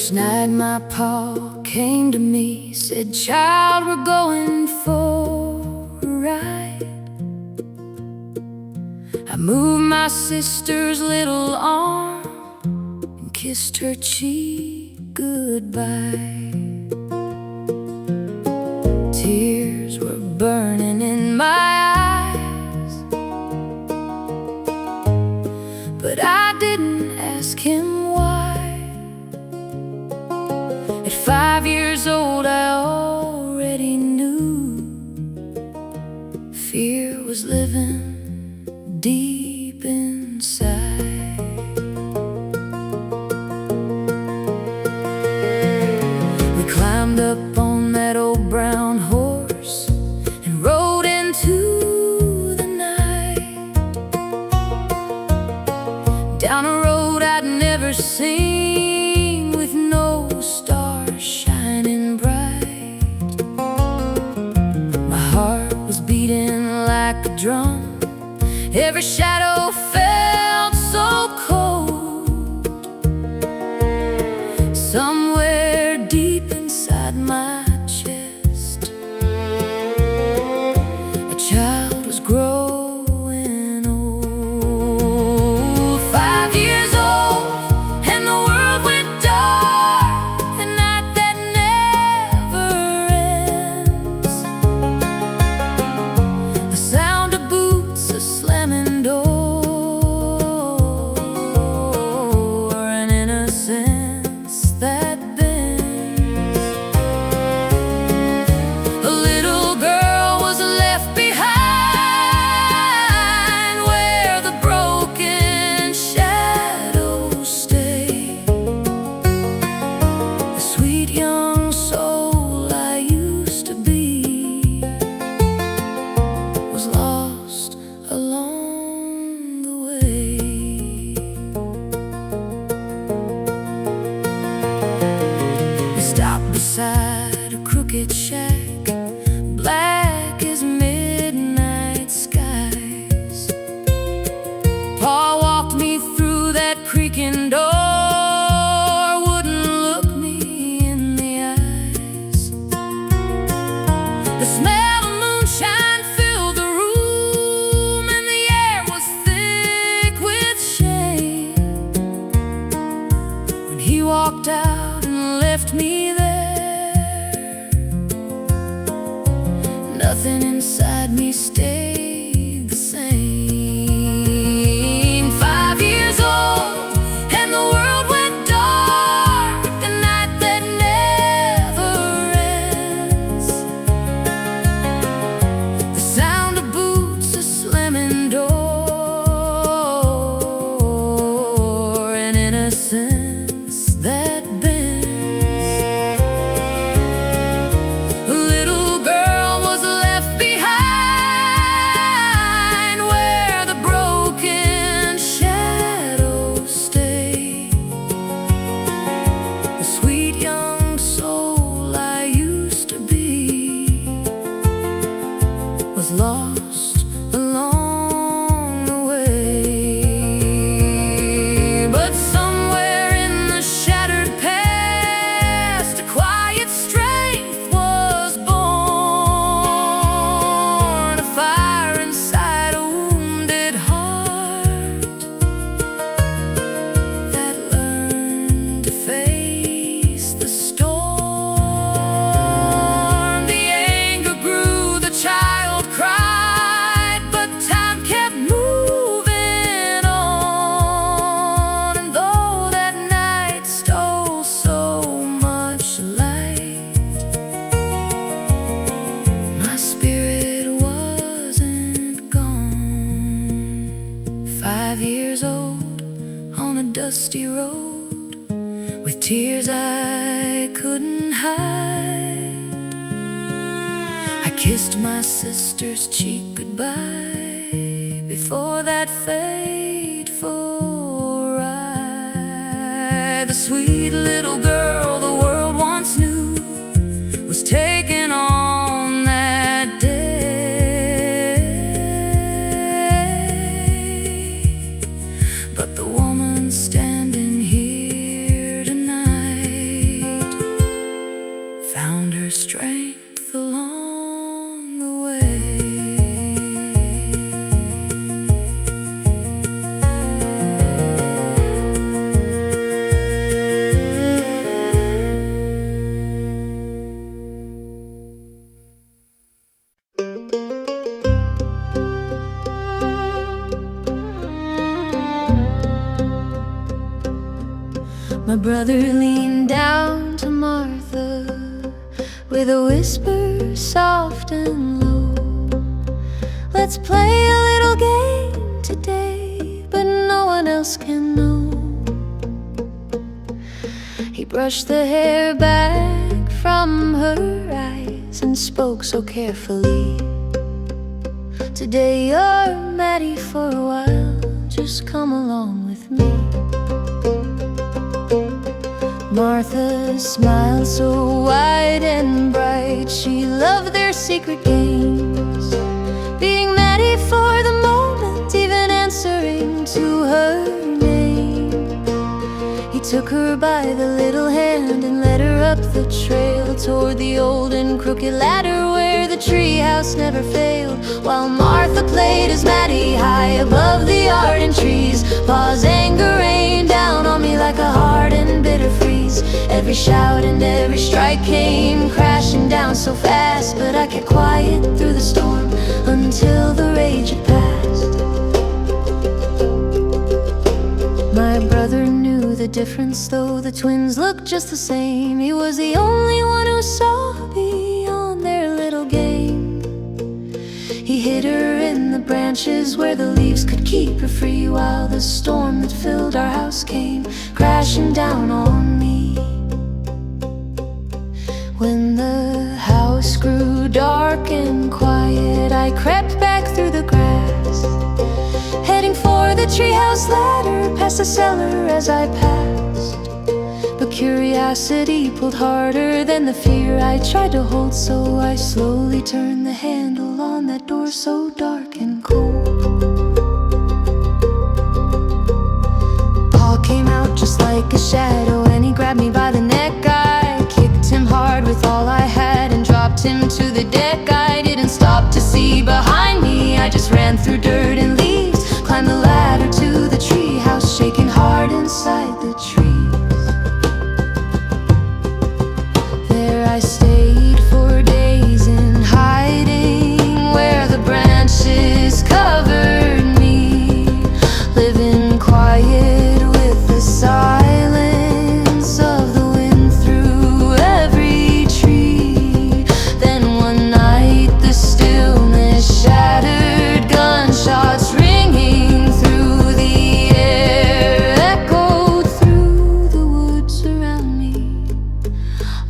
first night my pa came to me, said, "Child, we're going for a ride." I moved my sister's little arm and kissed her cheek goodbye. Tears were burning in my eyes, but I didn't ask him why. At 5 years old I already knew fear was living deep inside. We climbed up on that old brown horse and rode into the night, down a road I'd never seen, with no stars shining bright. My heart was beating like a drum, every shadow felt so cold. Somewhere deep inside my chest, a child was growing old. 5 years old, and the world went dark, a night that never ends. The sound of boots, a slamming door, an innocence that bends. A little girl was left behind, where the broken shadows stay. The sweet young soul I used to be was lost along the way. We stopped beside a crooked shack, black as midnight skies. Pa walked me through that creaking door, wouldn't look me in the eyes. The smell of moonshine filled the room, and the air was thick with shame. When he walked out and left me there, nothing inside me stayed the same. 5 years old, and the world went dark, a night that never ends. The sound of boots, a slamming door, an innocence that bends. A little girl was left behind, where the broken shadows stay. The sweet young soul I used to be was lost along the way. But somewhere in the shattered past, a quiet strength was born, a fire inside a wounded heart that learned to face the storm. The anger grew, the child cried, but time kept moving on. And though that night stole so much light, my spirit wasn't gone. 5 years old, on a dusty road, with tears I couldn't hide, I kissed my sister's cheek goodbye before that fateful ride. The sweet little girl the world once knew was taken on that day. But the woman standing here tonight found her strength along the way. My brother leaned down to Martha with a whisper soft and low. Let's play a little game today, but no one else can know. He brushed the hair back from her eyes and spoke so carefully. Today you're Maddie for a while, just come along with me. Martha smiled so wide and bright, she loved their secret games, being Maddie for the moment, even answering to her name. He took her by the little hand and led her up the trail toward the old and crooked ladder where the treehouse never failed. While Martha played as Maddie high above the ardent trees, Pa's anger rained down on me like a hard and bitter freeze. Every shout and every strike came crashing down so fast, but I kept quiet through the storm until the rage had passed. My brother knew the difference, though the twins looked just the same. He was the only one who saw beyond their little game. He hid her in the branches where the leaves could keep her free, while the storm that filled our house came crashing down on me. When the house grew dark and quiet, I crept back through the grass, heading for the treehouse ladder, past the cellar as I passed. But curiosity pulled harder than the fear I tried to hold, so I slowly turned the handle on that door so dark and cold. Paul came out just like a shadow, and he grabbed me by the neck. I kicked him hard with all I had and dropped him to the deck. I didn't stop to see behind me, I just ran through dirt and leaves, climbed the ladder to the treehouse, shaking hard inside the trees. There I stayed for days in hiding where the branches covered me, living quiet with the silence of the wind through every tree. Then one night the stillness shattered, gunshots ringing through the air echoed through the woods around me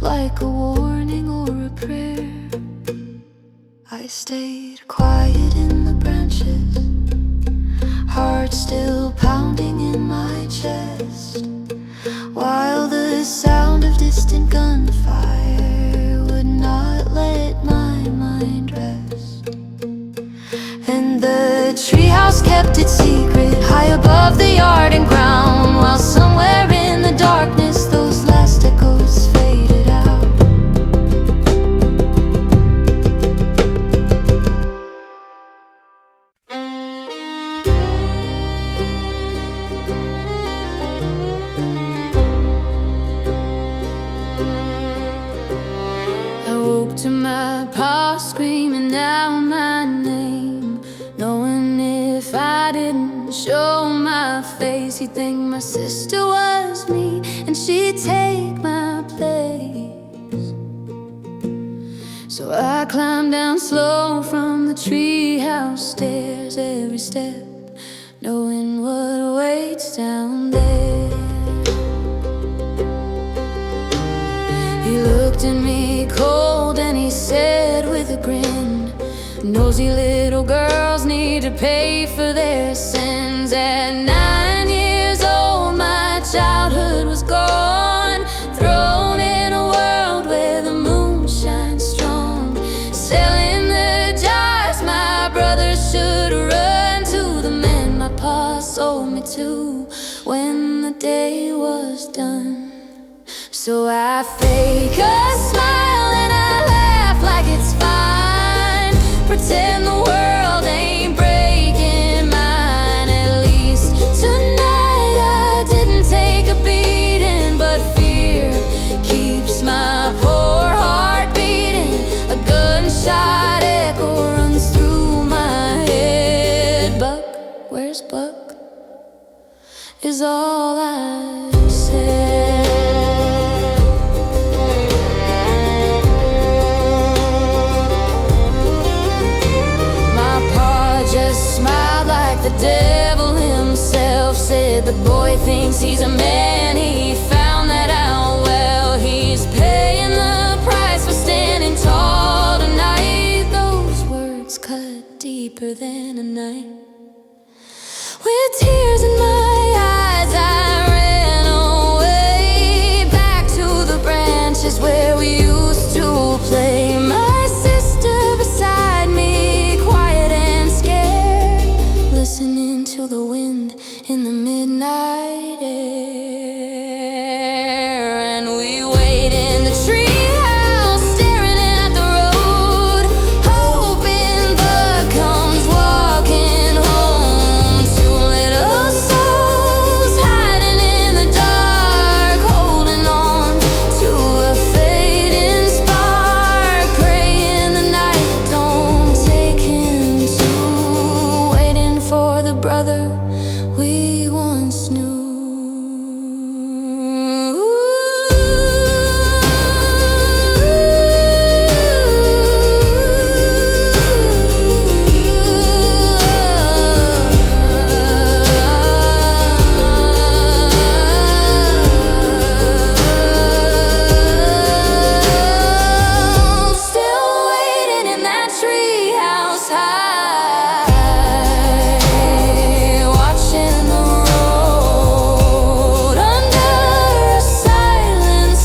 like a warning or a prayer. I stayed quiet in the branches, heart still pounding in my chest, while the sound of distant gunfire would not let my mind rest. And the treehouse kept its secret high above the yard and ground, while somewhere in the darkness those last echoes faded out. I woke to my pa screaming out my name, knowing if I didn't show my face, he'd think my sister was me and she'd take my place. So I climbed down slow from the treehouse stairs, every step knowing what waits down there. He looked at me cold and he said with a grin, nosy little girls need to pay for their sins. At 9 years old my childhood was gone, thrown in a world where the moon shines strong. Selling the jars my brother should run to, the man my pa sold me to when the day was done. So I fake a smile is all I said. My pa just smiled like the devil himself. Said the boy thinks he's a man, he found that out well. He's paying the price for standing tall tonight. Those words cut deeper than a knife. With tears in my eyes, I ran away back to the branches where we used to play. My sister beside me, quiet and scared, listening to the wind in the midnight air. And we wait in the treehouse, staring at the road, hoping Bud comes walking home. Two little souls hiding in the dark, holding on to a fading spark, praying the night don't take him too. Waiting for the brother we once knew. Still waiting in that treehouse high, watching the road under a silent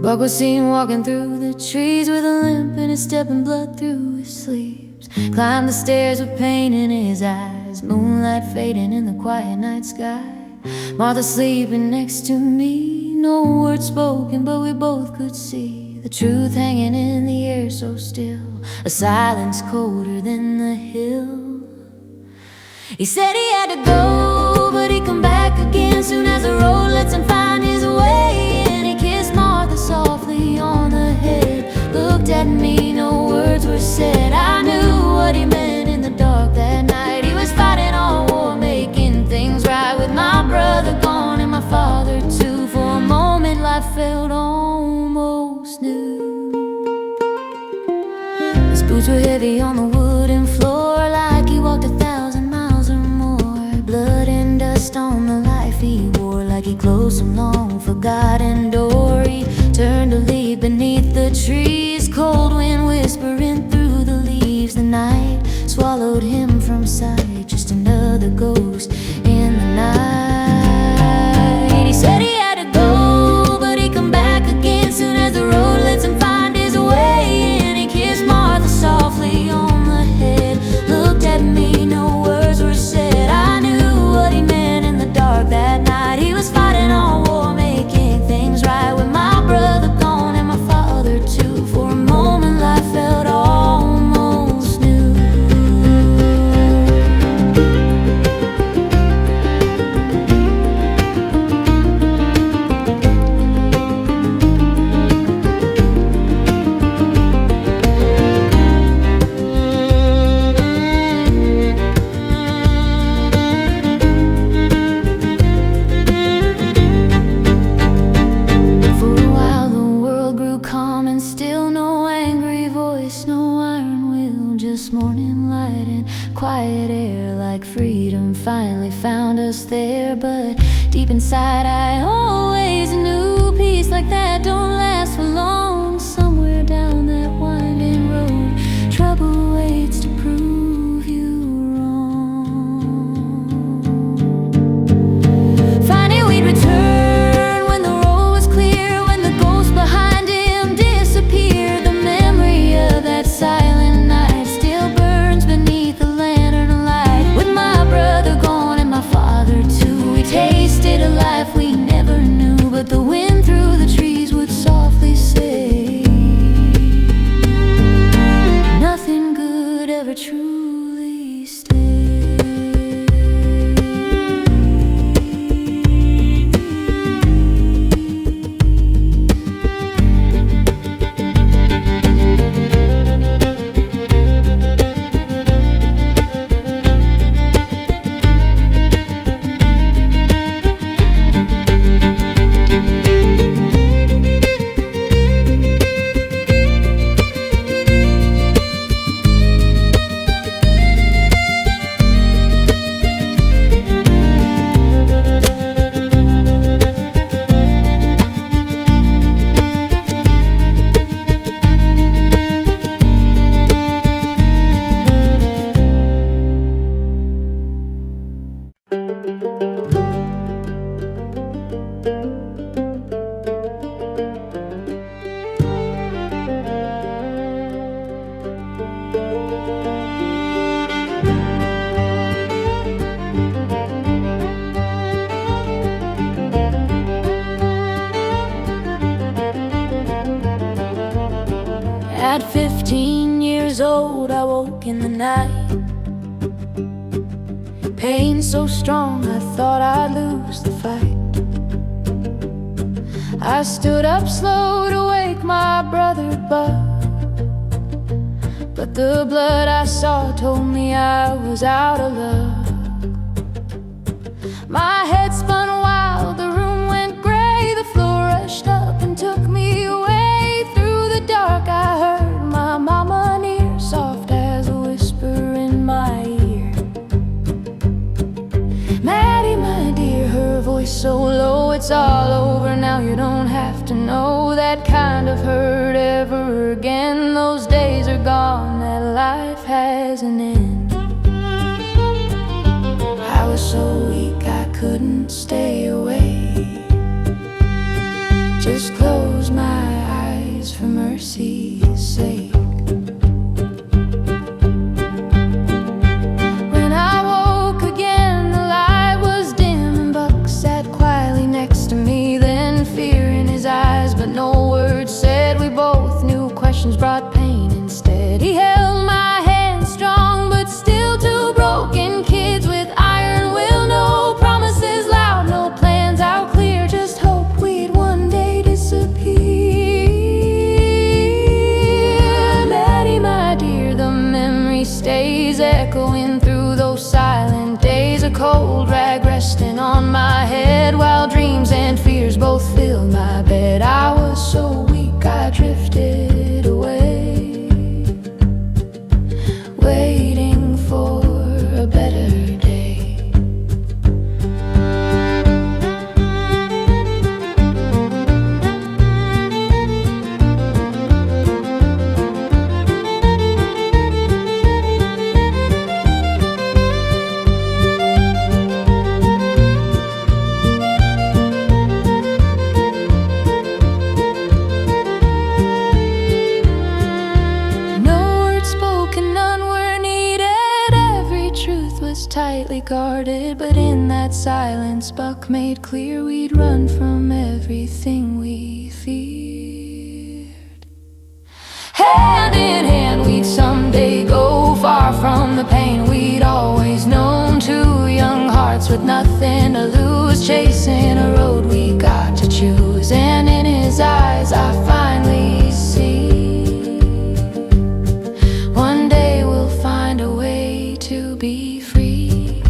Buck was seen walking through the trees with a limp in his step and blood through his sleeves. Climbed the stairs with pain in his eyes, moonlight fading in the quiet night sky. Martha sleeping next to me, no words spoken, but we both could see the truth hanging in the air so still, a silence colder than the hill. He said he had to go, but he'd come back again soon as the road lets him find his way. And he kissed Martha softly on the head, looked at me, no words were said. I knew what he meant in the dark that night. He was fighting our war, making things right, with my brother gone and my father too. For a moment life felt almost new. His boots were heavy on the wooden floor, like he walked 1,000 miles or more. Blood and dust on the life he wore, like he closed some long forgotten door. He turned to leave beneath the trees, cold wind whispering through the leaves. The night swallowed him from sight, just another ghost in the night. He said he had to go, but he'd come back again soon as the road lets him find his way. And he kissed Martha softly on the head, looked at me, no words were said. I knew what he meant in the dark that night. He was fighting our war, making things right, with my brother gone and my father too. For a moment life felt almost new. For a while the world grew calm and still, no angry voice, no iron will, just morning light and quiet air, like freedom finally found us there. But deep inside I always knew peace like that don't last for long. Somewhere down that winding road, trouble waits to prove you wrong. Finding we'd return when the road was clear, when the ghost behind him disappeared. The memory of that silent night still burns beneath the lantern light, with my brother gone and my father too. We tasted a life we never knew, but the truly stay. At 15 years old, I woke in the night. Pain so strong, I thought I'd lose the fight. I stood up slow to wake my brother, but the blood I saw told me I was out of luck. My head spun wild, the room went gray, the floor rushed up and took me away. Through the dark I heard my mama near, soft as a whisper in my ear. Maddie, my dear, her voice so low, it's all over now, you don't have to know that kind of hurt ever again. Those days are gone, that life has an end. I was so weak I couldn't stay away. Just close my eyes for mercy's sake. When I woke again, the light was dim and Buck sat quietly next to me. Then fear in his eyes, but no words said. We both knew questions brought pain instead. He held my hand strong, but still two broken kids with iron will. No promises loud, no plans out clear, just hope we'd one day disappear. Maddie, my dear, the memory stays echoing through those silent days. A cold rag resting on my head while dreams and fears both filled my bed. I was so weak I drifted away, waiting for a better day. Tightly guarded, but in that silence Buck made clear we'd run from everything we feared. Hand in hand we'd someday go far from the pain we'd always known. Two young hearts with nothing to lose, chasing a road we got to choose. And in his eyes I finally see, one day we'll find a way to be free.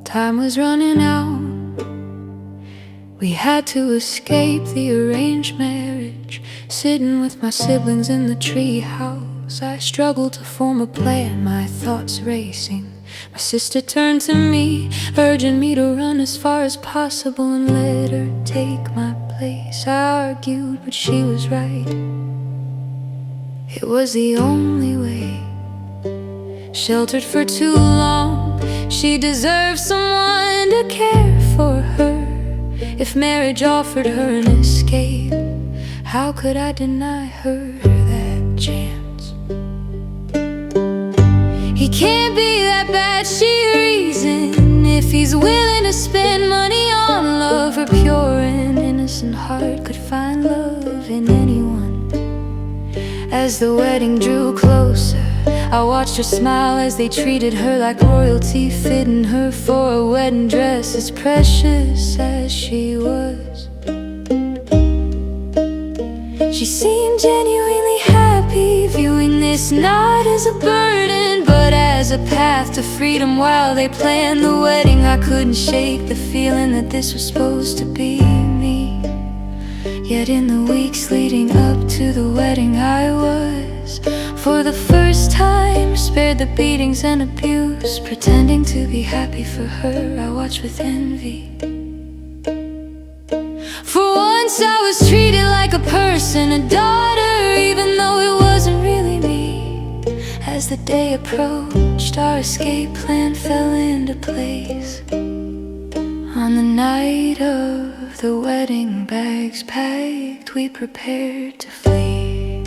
Time was running out. We had to escape the arranged marriage. Sitting with my siblings in the tree house, I struggled to form a plan, my thoughts racing. My sister turned to me, urging me to run as far as possible and let her take my place. I argued, but she was right. It was the only way. sheltered for too long. She deserves someone to care for her. If marriage offered her an escape, how could I deny her that chance? He can't be that bad, she reasoned, if he's willing to spend money on love. Her pure and innocent heart could find love in anyone. As the wedding drew closer, I watched her smile as they treated her like royalty, fitting her for a wedding dress as precious as she was. She seemed genuinely happy, viewing this not as a burden, but as a path to freedom. While they planned the wedding, I couldn't shake the feeling that this was supposed to be me. Yet in the weeks leading up to the wedding, I was, for the first time, spared the beatings and abuse. Pretending to be happy for her, I watched with envy. For once I was treated like a person, a daughter, even though it wasn't really me. As the day approached, our escape plan fell into place. On the night of the wedding, bags packed, we prepared to flee.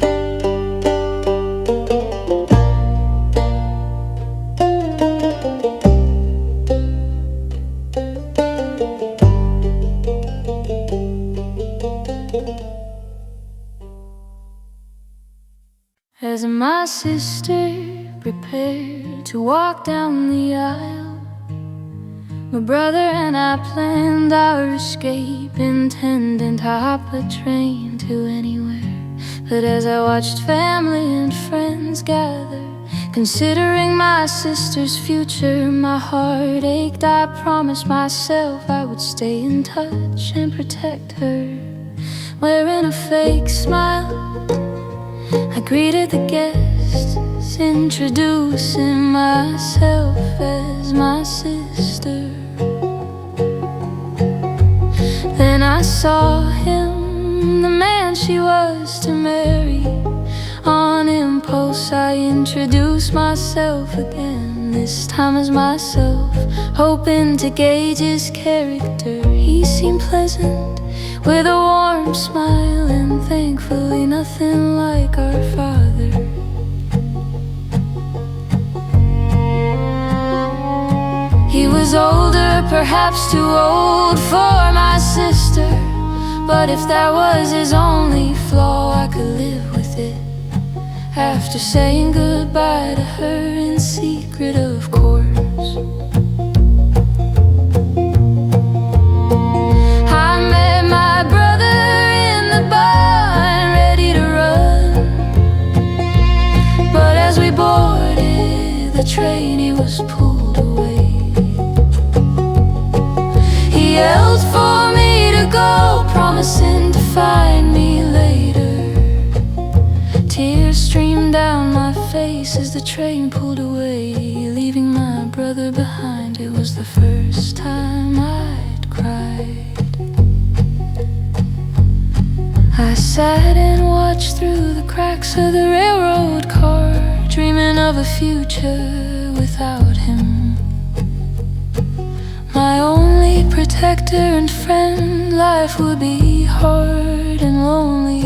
As my sister prepared to walk down the aisle, my brother and I planned our escape, intending to hop a train to anywhere. But as I watched family and friends gather, considering my sister's future, my heart ached. I promised myself I would stay in touch and protect her. Wearing a fake smile, I greeted the guests, introducing myself as my sister. Then I saw him, the man she was to marry. On impulse I introduced myself again, this time as myself, hoping to gauge his character. He seemed pleasant, with a warm smile, and thankfully nothing like our father. He was older, perhaps too old for my sister, but if that was his only flaw, I could live with it. After saying goodbye to her in secret, of course, the train, he was pulled away. He yelled for me to go, promising to find me later. Tears streamed down my face as the train pulled away, leaving my brother behind. It was the first time I'd cried. I sat and watched through the cracks of the railroad car, dreaming of a future without him. My only protector and friend, life would be hard and lonely